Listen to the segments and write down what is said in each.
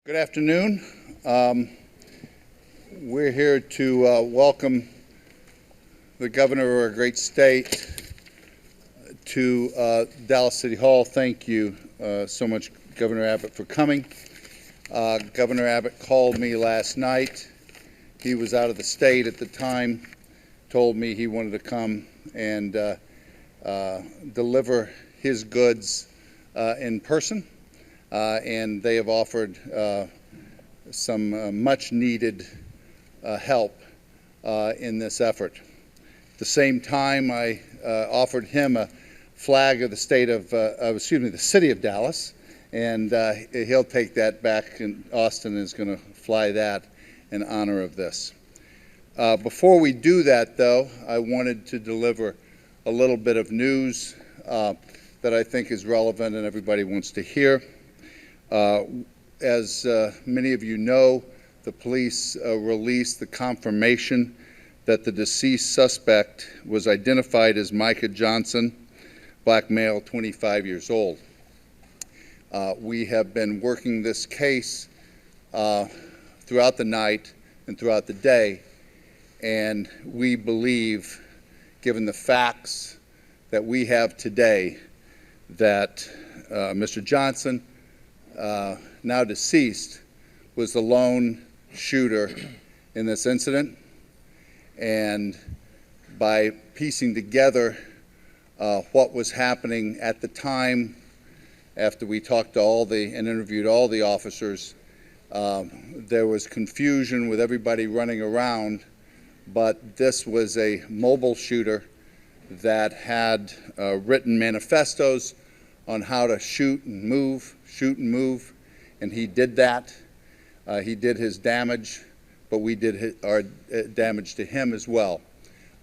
Good afternoon. We're here to welcome the governor of our great state to Dallas City Hall. Thank you so much, Governor Abbott, for coming. Governor Abbott called me last night. He was out of the state at the time, told me he wanted to come and deliver his goods in person. And they have offered some much needed help in this effort. At the same time, I offered him a flag of the the city of Dallas, and he'll take that back, and Austin is going to fly that in honor of this. Before we do that, though, I wanted to deliver a little bit of news that I think is relevant and everybody wants to hear. As many of you know, the police released the confirmation that the deceased suspect was identified as Micah Johnson, black male, 25 years old. We have been working this case throughout the night and throughout the day, and we believe, given the facts that we have today, that Mr. Johnson, now deceased, was the lone shooter in this incident. And by piecing together what was happening at the time, after we talked to and interviewed all the officers, there was confusion with everybody running around, but this was a mobile shooter that had written manifestos on how to shoot and move, and he did that. He did his damage, but we did our damage to him as well.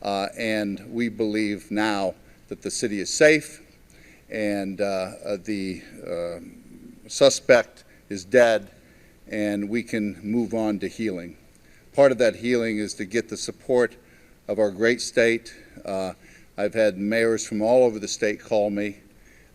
And we believe now that the city is safe, and the suspect is dead, and we can move on to healing. Part of that healing is to get the support of our great state. I've had mayors from all over the state call me,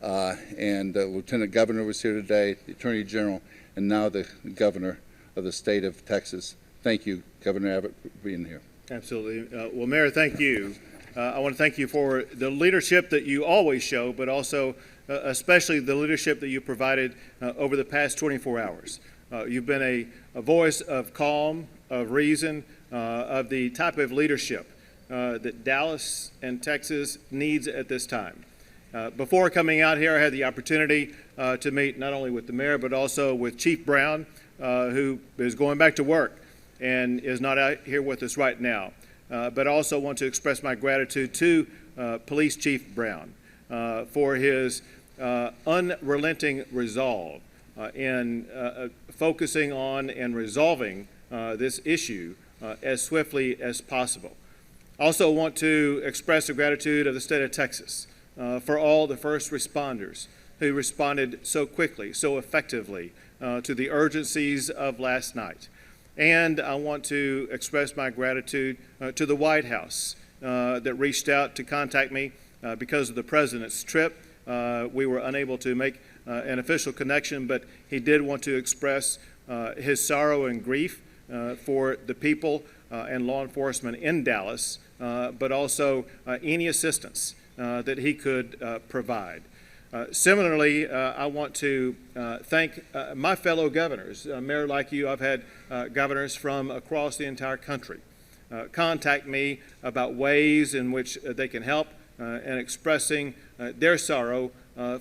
and the Lieutenant Governor was here today, the Attorney General, and now the Governor of the state of Texas. Thank you, Governor Abbott, for being here. Absolutely. Well, Mayor, thank you. I want to thank you for the leadership that you always show, but also especially the leadership that you provided over the past 24 hours. You've been a voice of calm, of reason, of the type of leadership that Dallas and Texas needs at this time. Before coming out here, I had the opportunity to meet not only with the mayor, but also with Chief Brown, who is going back to work and is not out here with us right now. But I also want to express my gratitude to Police Chief Brown for his unrelenting resolve in focusing on and resolving this issue as swiftly as possible. I also want to express the gratitude of the state of Texas for all the first responders who responded so quickly, so effectively to the urgencies of last night. And I want to express my gratitude to the White House that reached out to contact me because of the president's trip. We were unable to make an official connection, but he did want to express his sorrow and grief for the people and law enforcement in Dallas, but also any assistance that he could provide. Similarly, I want to thank my fellow governors. Mayor, like you, I've had governors from across the entire country contact me about ways in which they can help in expressing their sorrow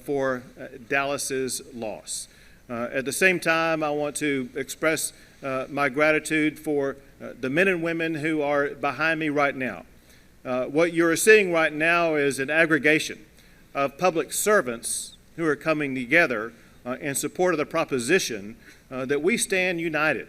for Dallas's loss. At the same time, I want to express my gratitude for the men and women who are behind me right now. What you're seeing right now is an aggregation of public servants who are coming together in support of the proposition that we stand united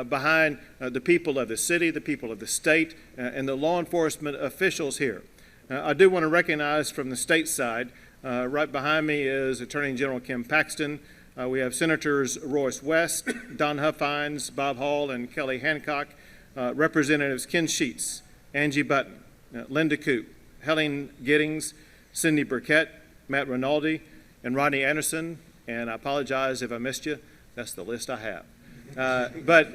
behind the people of the city, the people of the state, and the law enforcement officials here. I do want to recognize from the state side, right behind me is Attorney General Kim Paxton. We have Senators Royce West, Don Huffines, Bob Hall, and Kelly Hancock, Representatives Ken Sheets, Angie Button, Linda Coop, Helen Giddings, Cindy Burkett, Matt Rinaldi, and Rodney Anderson. And I apologize if I missed you. That's the list I have. But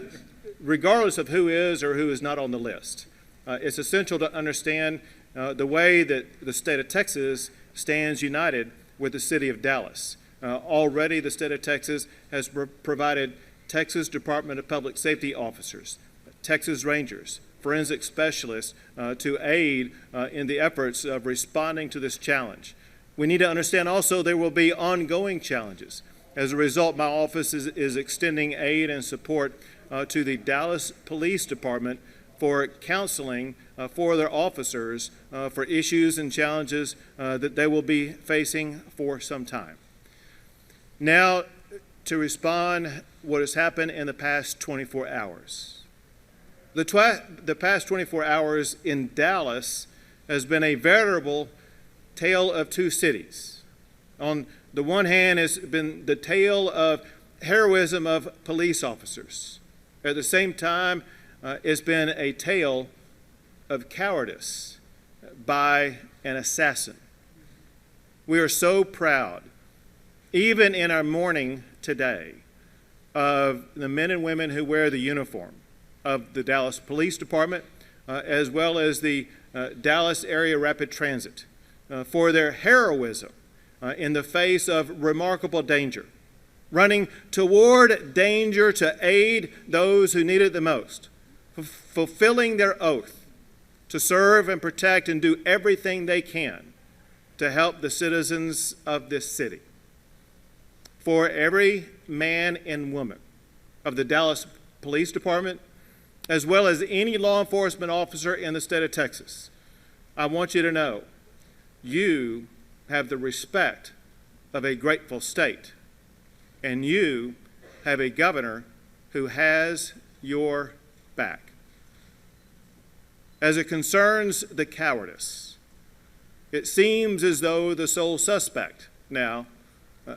regardless of who is or who is not on the list, it's essential to understand the way that the state of Texas stands united with the city of Dallas. Already the state of Texas has provided Texas Department of Public Safety officers, Texas Rangers, forensic specialists to aid in the efforts of responding to this challenge. We need to understand also there will be ongoing challenges. As a result, my office is extending aid and support to the Dallas Police Department for counseling for their officers for issues and challenges that they will be facing for some time. Now, to respond what has happened in the past 24 hours. The past 24 hours in Dallas has been a veritable tale of two cities. On the one hand, it's been the tale of heroism of police officers. At the same time, it's been a tale of cowardice by an assassin. We are so proud, even in our mourning today, of the men and women who wear the uniform of the Dallas Police Department, as well as the Dallas Area Rapid Transit, for their heroism in the face of remarkable danger, running toward danger to aid those who need it the most, fulfilling their oath to serve and protect and do everything they can to help the citizens of this city. For every man and woman of the Dallas Police Department, as well as any law enforcement officer in the state of Texas, I want you to know you have the respect of a grateful state, and you have a governor who has your back. As it concerns the cowardice, it seems as though the sole suspect now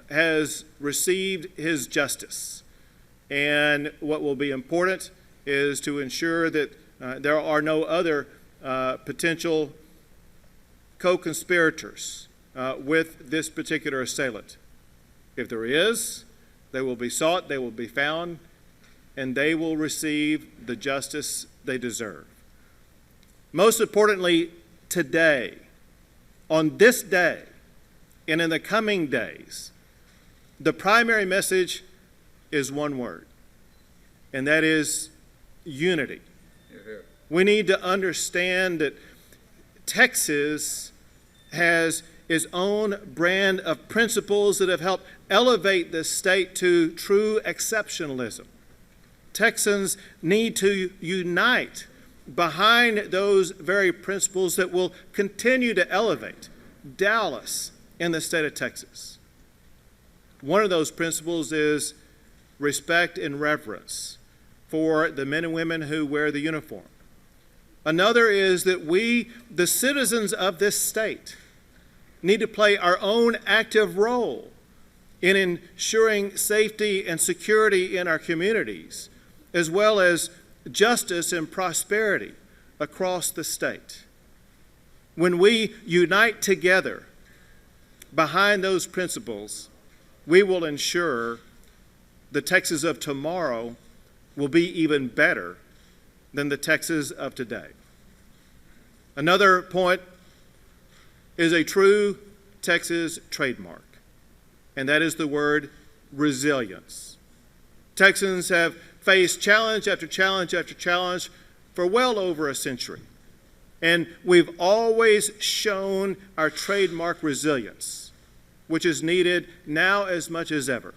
has received his justice. And what will be important is to ensure that there are no other potential co-conspirators with this particular assailant. If there is, they will be sought, they will be found, and they will receive the justice they deserve. Most importantly, today, on this day, and in the coming days, the primary message is one word, and that is unity. We need to understand that Texas has its own brand of principles that have helped elevate this state to true exceptionalism. Texans need to unite behind those very principles that will continue to elevate Dallas and the state of Texas. One of those principles is respect and reverence for the men and women who wear the uniform. Another is that we, the citizens of this state, need to play our own active role in ensuring safety and security in our communities, as well as justice and prosperity across the state. When we unite together behind those principles, we will ensure the Texas of tomorrow will be even better than the Texas of today. Another point is a true Texas trademark, and that is the word resilience. Texans have faced challenge after challenge after challenge for well over a century, and we've always shown our trademark resilience, which is needed now as much as ever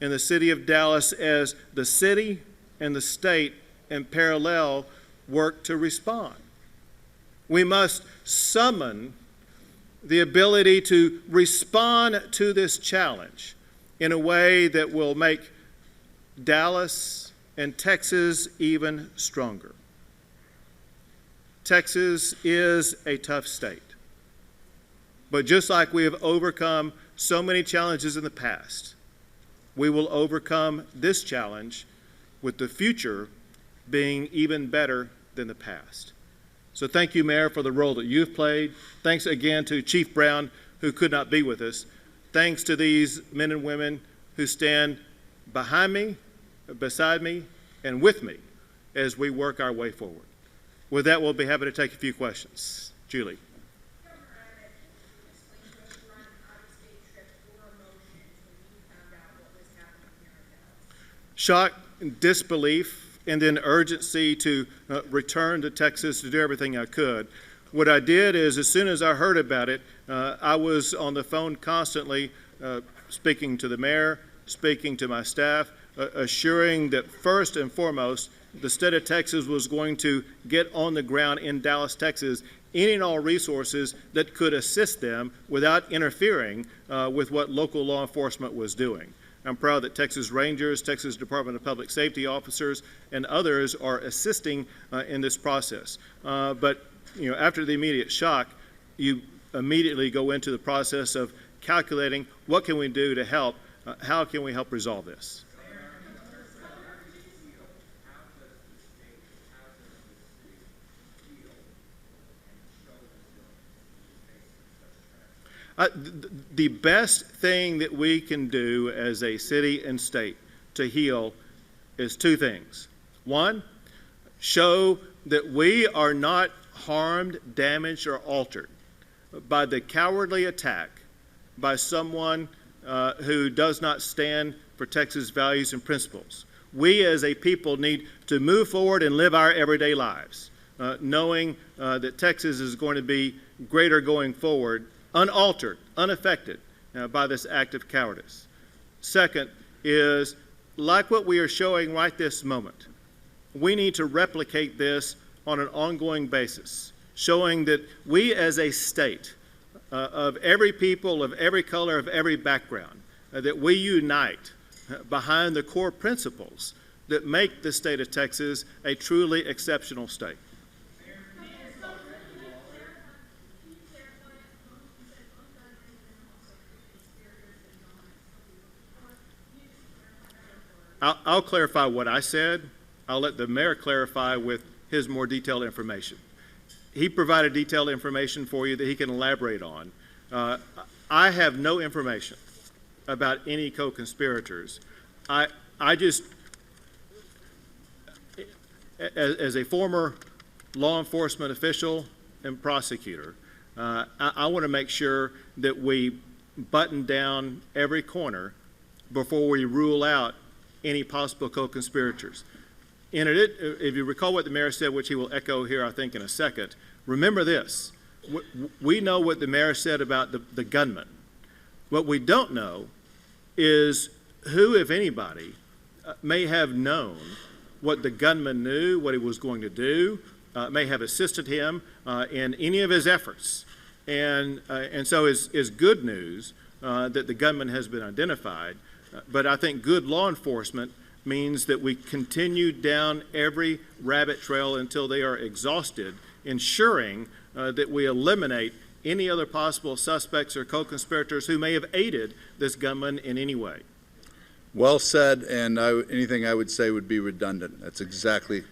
in the city of Dallas as the city and the state in parallel work to respond. We must summon the ability to respond to this challenge in a way that will make Dallas and Texas even stronger. Texas is a tough state, but just like we have overcome so many challenges in the past, we will overcome this challenge with the future being even better than the past. So thank you, Mayor, for the role that you've played. Thanks again to Chief Brown, who could not be with us. Thanks to these men and women who stand behind me, beside me and with me as we work our way forward. With that, we'll be happy to take a few questions. Julie. Shock, disbelief, and then urgency to return to Texas to do everything I could. What I did is, as soon as I heard about it, I was on the phone constantly speaking to the mayor, speaking to my staff, assuring that first and foremost, the state of Texas was going to get on the ground in Dallas, Texas, any and all resources that could assist them without interfering with what local law enforcement was doing. I'm proud that Texas Rangers, Texas Department of Public Safety officers, and others are assisting in this process. But after the immediate shock, you immediately go into the process of calculating what can we do to help, how can we help resolve this. The best thing that we can do as a city and state to heal is two things. One, show that we are not harmed, damaged, or altered by the cowardly attack by someone who does not stand for Texas values and principles. We as a people need to move forward and live our everyday lives, knowing that Texas is going to be greater going forward, unaltered, unaffected by this act of cowardice. Second is, like what we are showing right this moment, we need to replicate this on an ongoing basis, showing that we as a state of every people, of every color, of every background, that we unite behind the core principles that make the state of Texas a truly exceptional state. I'll clarify what I said. I'll let the mayor clarify with his more detailed information. He provided detailed information for you that he can elaborate on. I have no information about any co-conspirators. I just, as a former law enforcement official and prosecutor, I want to make sure that we button down every corner before we rule out any possible co-conspirators. In it, if you recall what the mayor said, which he will echo here, I think, in a second, remember this. We know what the mayor said about the gunman. What we don't know is who, if anybody, may have known what the gunman knew, what he was going to do, may have assisted him in any of his efforts. And so it's good news that the gunman has been identified. But I think good law enforcement means that we continue down every rabbit trail until they are exhausted, ensuring that we eliminate any other possible suspects or co-conspirators who may have aided this gunman in any way. Well said, and anything I would say would be redundant. That's exactly.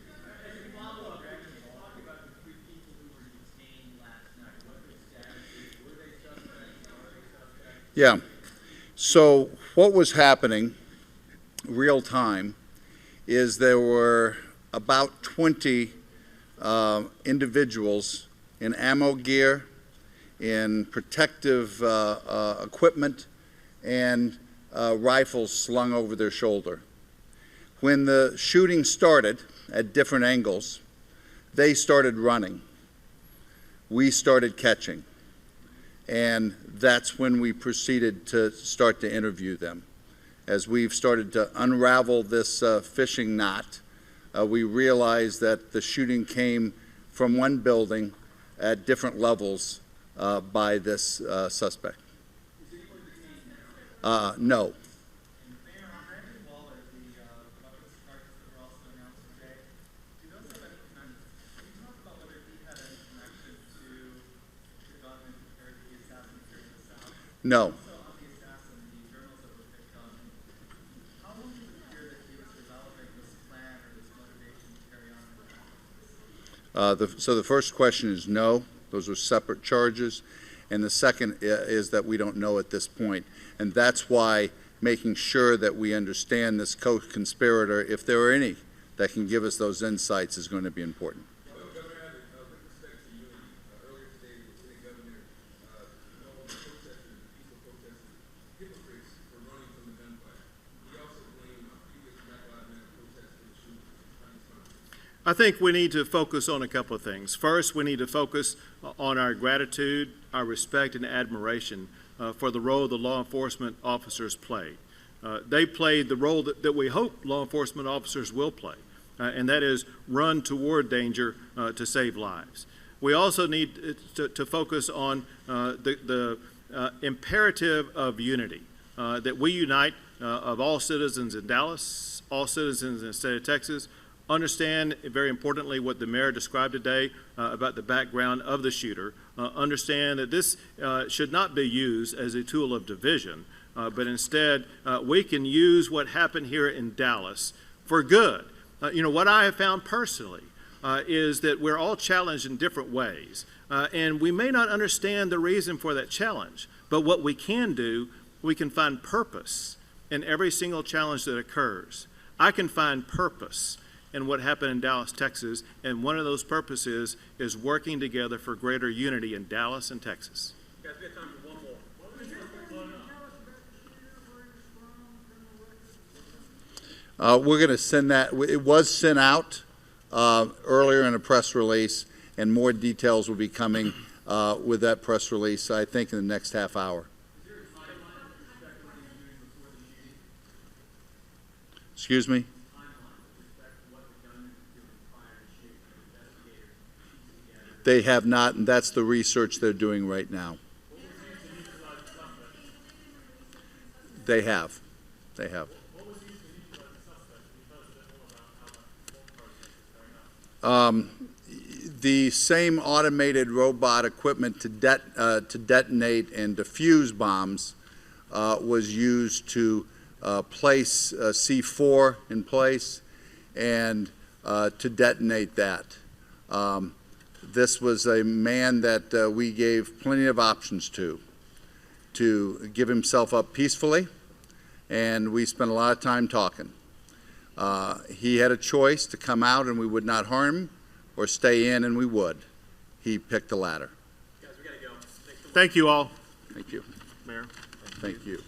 Yeah. So what was happening real time is there were about 20 individuals in ammo gear, in protective equipment, and rifles slung over their shoulder. When the shooting started at different angles, they started running. We started catching. And that's when we proceeded to start to interview them. As we've started to unravel this fishing knot, we realized that the shooting came from one building at different levels by this suspect. No. No. So the first question is no. Those are separate charges. And the second is that we don't know at this point. And that's why making sure that we understand this co-conspirator, if there are any that can give us those insights, is going to be important. Governor Abbott, with respect to unity, earlier today, Lieutenant Governor called protesters, peaceful protesters, hypocrites for running from the gunfire. He also blamed previous Black Lives Matter protests for the shooting. I think we need to focus on a couple of things. First, we need to focus on our gratitude, our respect, and admiration for the role the law enforcement officers played. They played the role that we hope law enforcement officers will play, and that is run toward danger to save lives. We also need to focus on the imperative of unity, that we unite of all citizens in Dallas, all citizens in the state of Texas, understand, very importantly, what the mayor described today about the background of the shooter, understand that this should not be used as a tool of division, but instead we can use what happened here in Dallas for good. What I have found personally is that we're all challenged in different ways, and we may not understand the reason for that challenge, but what we can do, we can find purpose in every single challenge that occurs. I can find purpose in what happened in Dallas, Texas, and one of those purposes is working together for greater unity in Dallas and Texas. Guys, we have time for one more. We're going to send that. It was sent out earlier in a press release, and more details will be coming with that press release, I think, in the next half hour. Excuse me? They have not, and that's the research they're doing right now. They have. They have. The same automated robot equipment to detonate and defuse bombs was used to place C4 in place and to detonate that. This was a man that we gave plenty of options to give himself up peacefully, and we spent a lot of time talking. He had a choice to come out and we would not harm him, or stay in and we would. He picked the latter. Guys, we gotta go. Thank you all. Thank you. Mayor. Thank you.